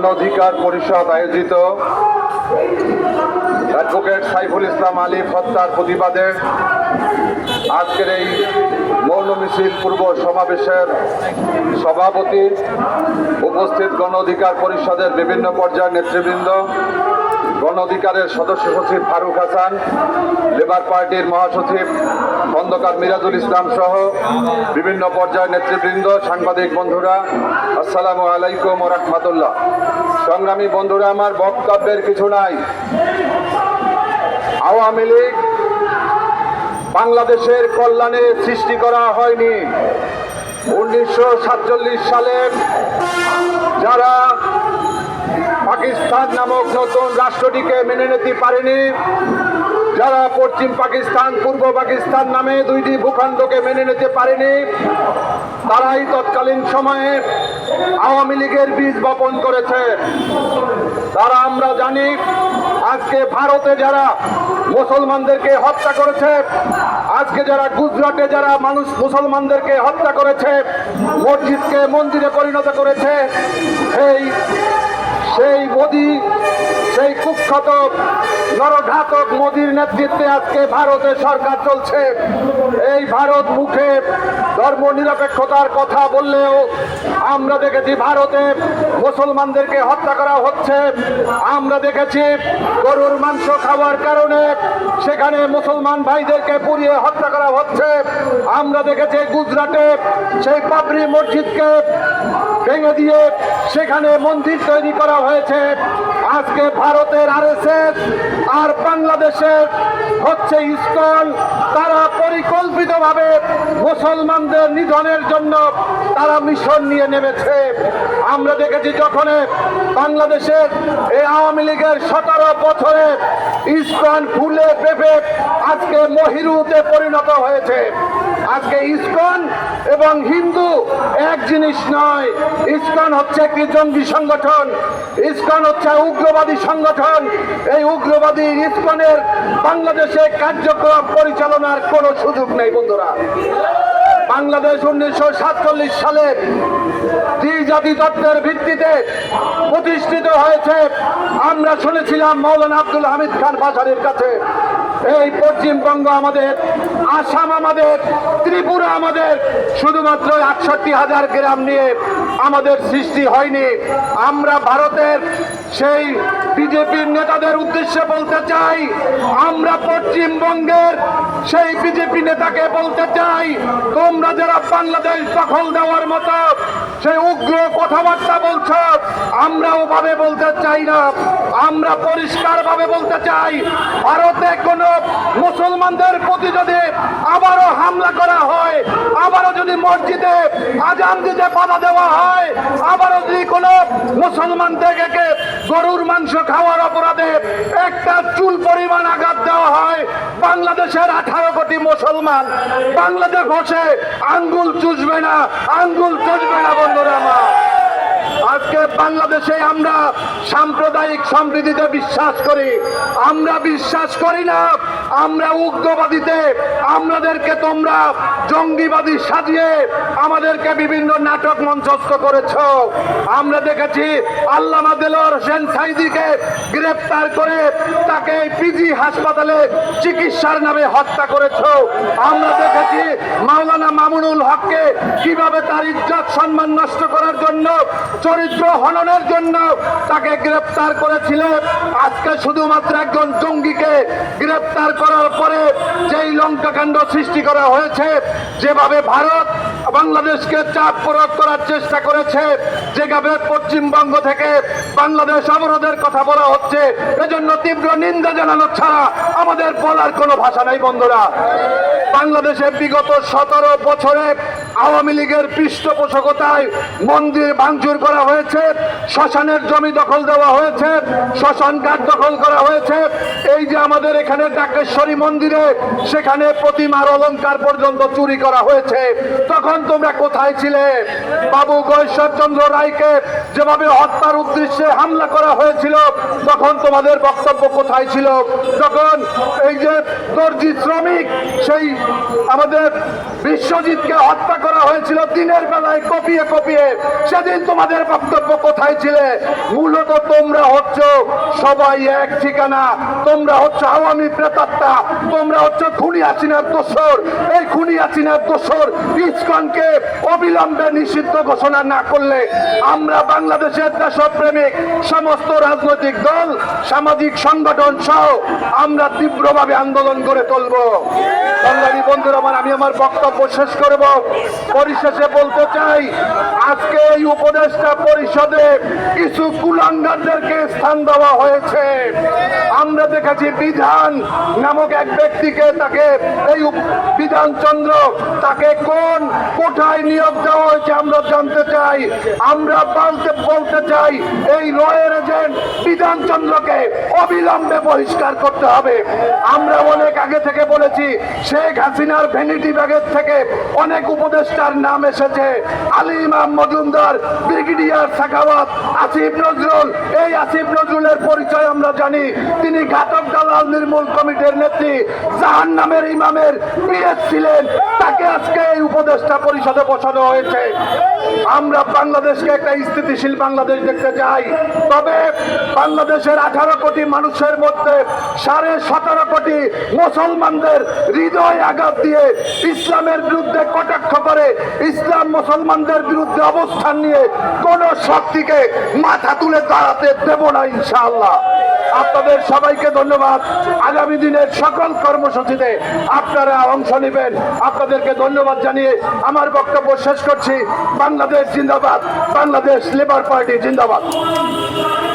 গণ অধিকার পরিষদ আয়োজিত অ্যাডভোকেট সাইফুল ইসলাম আলিফ হত্যার প্রতিবাদে আজকের এই মৌন মিছিল পূর্ব সমাবেশের সভাপতি, উপস্থিত গণ অধিকার পরিষদের বিভিন্ন পর্যায়ের নেতৃবৃন্দ, গণ অধিকারের সদস্য সচিব ফারুক হাসান, লেবার পার্টির মহাসচিব খন্দকার মিরাজুল ইসলাম সহ বিভিন্ন পর্যায়ের নেতৃবৃন্দ, সাংবাদিক বন্ধুরা, আসসালামু আলাইকুম ওয়া রাহমাতুল্লাহ। সংগ্রামী বন্ধুরা, আমার বক্তব্যের কিছু নাই। আওয়ামী লীগ বাংলাদেশের কল্যাণে সৃষ্টি করা হয়নি। 1947 সালে যারা পাকিস্তান নামক নতুন রাষ্ট্রটিকে মেনে নিতে পারেনি, যারা পশ্চিম পাকিস্তান পূর্ব পাকিস্তান নামে দুইটি ভূখণ্ডকে মেনে নিতে পারেনি, তারাই তৎকালীন সময়ে আওয়ামী লীগের বীজ বপন করেছে। তারা, আমরা জানি, আজকে ভারতে যারা মুসলমানদেরকে হত্যা করেছে, আজকে যারা গুজরাটে যারা মানুষ মুসলমানদেরকে হত্যা করেছে, মসজিদকে মন্দিরে পরিণত করেছে, সেই মোদি, সেই কুখ্যাত নরঘাতক মোদির নেতৃত্বে আজকে ভারতে সরকার চলছে। এই ভারত মুখে ধর্ম নিরপেক্ষতার কথা বললেও আমরা দেখেছি ভারতে মুসলমানদেরকে হত্যা করা হচ্ছে। আমরা দেখেছি গরুর মাংস খাওয়ার কারণে সেখানে মুসলমান ভাইদেরকে পুড়িয়ে হত্যা করা হচ্ছে। আমরা দেখেছি গুজরাটে সেই বাবরি মসজিদকে ভেঙে দিয়ে সেখানে মন্দির তৈরি করা হয়েছে। আজকে ভারতের আরএসএস আর বাংলাদেশের হচ্ছে ইসকন, তারা পরিকল্পিতভাবে মুসলমানদের নিধনের জন্য তারা মিশন নিয়ে নেমেছে। আমরা দেখেছি যখন বাংলাদেশের এই আওয়ামী লীগের 17 বছরে ইসকন ফুলে পেঁপে আজকে মহিরুতে পরিণত হয়েছে। আজকে ইসকন এবং হিন্দু এক জিনিস নয়। ইসকন হচ্ছে একটি জঙ্গি সংগঠন, ইসকন হচ্ছে উগ্রবাদী সংগঠন। এই উগ্রবাদী ইসকনের বাংলাদেশে কার্যক্রম পরিচালনার কোনো সুযোগ নেই। বন্ধুরা, বাংলাদেশ 1947 সালে দ্বিজাতি তত্ত্বের ভিত্তিতে প্রতিষ্ঠিত হয়েছে। আমরা শুনেছিলাম মৌলানা আব্দুল হামিদ খান ভাসানীর কাছে, এই পশ্চিমবঙ্গ আমাদের, আসাম আমাদের, ত্রিপুরা আমাদের, শুধুমাত্র 68,000 গ্রাম নিয়ে আমাদের সৃষ্টি হয়নি। আমরা ভারতের সেই বিজেপির নেতাদের উদ্দেশ্যে বলতে চাই, আমরা পশ্চিমবঙ্গের সেই বিজেপি নেতাকে বলতে চাই, তোমরা যারা বাংলাদেশ দখল দেওয়ার মতো সেই উগ্র কথাবার্তা বলছো, আমরা ওভাবে বলতে চাই না। আমরা পরিষ্কার ভাবে বলতে চাই, ভারতে কোনো মুসলমানদের প্রতি যদি আবারও হামলা করা হয়, আবারও যদি মসজিদে আজান দিতে বাধা দেওয়া হয়, আবারও যদি কোনো মুসলমান থেকে গরুর মাংস খাওয়ার অপরাধে একটা চুল পরিমাণ আঘাত দেওয়া হয়, বাংলাদেশের 18 কোটি মুসলমান বাংলাদেশ বসে আঙ্গুল চুষবে না, আঙ্গুল চুষবে না। বন্ধুরা আমার, আজকে বাংলাদেশে আমরা সাম্প্রদায়িক সম্প্রীতিতে বিশ্বাস করি। আমরা বিশ্বাস করি না আমরা উগ্রবাদীতে। আমাদেরকে তোমরা জঙ্গিবাদী সাজিয়ে আমাদেরকে বিভিন্ন নাটক মঞ্চস্থ করেছ। আমরা দেখেছি আল্লামা দেলোয়ার হোসেন সাঈদীকে গ্রেফতার করে তাকে পিজি হাসপাতালে চিকিৎসার নামে হত্যা করেছ। আমরা দেখেছি মাওলানা মামুনুল হককে কিভাবে তার ইজ্জত সম্মান নষ্ট করার জন্য, চরিত্র হননের জন্য তাকে গ্রেফতার করেছিলেন। আজকে শুধুমাত্র একজন জঙ্গিকে গ্রেফতার করার পরে যেই লঙ্কাকাণ্ড সৃষ্টি করা হয়েছে, যেভাবে ভারত বাংলাদেশকে চাপ প্রয়োগ করার চেষ্টা করেছে, যেভাবে পশ্চিমবঙ্গ থেকে বাংলাদেশ অবরোধের কথা বলা হচ্ছে, এজন্য তীব্র নিন্দা জানানো ছাড়া আমাদের বলার কোনো ভাষা নাই। বন্ধুরা, বাংলাদেশে বিগত 17 বছরে আওয়ামী লীগের পৃষ্ঠপোষকতায় মন্দির ভাঙচুর করা হয়েছে, শ্মশানের জমি দখল দেওয়া হয়েছে, শ্মশান ঘাট দখল করা হয়েছে। এই যে আমাদের এখানে ডাকেশ্বরী মন্দিরে সেখানে প্রতিমার অলংকার পর্যন্ত চুরি করা হয়েছে। তখন তোমরা কোথায় ছিলে? বাবু গয়েশ্বরচন্দ্র রায়কে যেভাবে হত্যার উদ্দেশ্যে হামলা করা হয়েছিল, তখন তোমাদের বক্তব্য কোথায় ছিল? যখন এই যে দর্জি শ্রমিক সেই আমাদের বিশ্বজিৎকে হত্যা করা হয়েছিল দিনের বেলায় কপিয়ে কপিয়ে, সেদিন তোমাদের বক্তব্য কোথায় ছিলে? মূলত তোমরা হচ্ছ সবাই এক ঠিকানা, তোমরা হচ্ছ আওয়ামী প্রেতাত্মা, তোমরা হচ্ছ খুনি হাসিনার দোসর। এই খুনি হাসিনার দোসর ইসকনকে অবিলম্বে নিষিদ্ধ ঘোষণা না করলে আমরা বাংলাদেশের দেশপ্রেমিক সমস্ত রাজনৈতিক দল, সামাজিক সংগঠন সহ আমরা তীব্রভাবে আন্দোলন করে তুলব। বাঙালি বন্ধুরা আমার, আমি আমার বক্তব্য শেষ করব। পরিশেষে বলতে চাই, আজকে এই উপদেষ্টা পরিষদে কিছু কুলাঙ্গারদেরকে স্থান দেওয়া হয়েছে। আমরা দেখেছি বিধান নামক এক ব্যক্তিকে, তাকে এই বিধানচন্দ্র, তাকে কোন কোঠায় নিয়োগ দেওয়া হয়েছে আমরা জানতে চাই। আমরা বলতে চাই, এই রয়ের এজেন্ট বিধানচন্দ্রকে অবিলম্বে বহিষ্কার করতে হবে। আমরা অনেক আগে থেকে বলেছি, শেখ হাসিনার ভ্যানিটি ব্যাগের থেকে অনেক উপদেষ্টার নাম এসেছে। আলী ইমাম মজুমদার, ব্রিগেডিয়ার সাখাওয়াত, আসিফ নজরুল। এই আসিফ নজরুলের পরিচয় আমরা জানি, তিনি ঘাতক দালাল নির্মূল কমিটির নেত্রী, জাহান্নামের ইমামের পিএস ছিলেন। তাকে আজকে এই উপদেষ্টা পরিষদে বসানো হয়েছে। আমরা বাংলাদেশকে একটা স্থিতিশীল বাংলাদেশ দেখতে চাই। তবে বাংলাদেশের 18 কোটি মানুষের মধ্যে 17.5 কোটি মুসলমানদের হৃদয় আঘাত দিয়ে ইসলামের বিরুদ্ধে কটাক্ষ করে, ইসলাম মুসলমানদের বিরুদ্ধে অবস্থান নিয়ে কোন শক্তিকে মাথা তুলে দাঁড়াতে দেব না ইনশাআল্লাহ। আপনাদের সবাইকে ধন্যবাদ। আগামী দিনের সকল কর্মসূচিতে আপনারা অংশ নেবেন। আপনাদেরকে ধন্যবাদ জানিয়ে আমার বক্তব্য শেষ করছি। বাংলাদেশ জিন্দাবাদ, বাংলাদেশ লেবার পার্টি জিন্দাবাদ।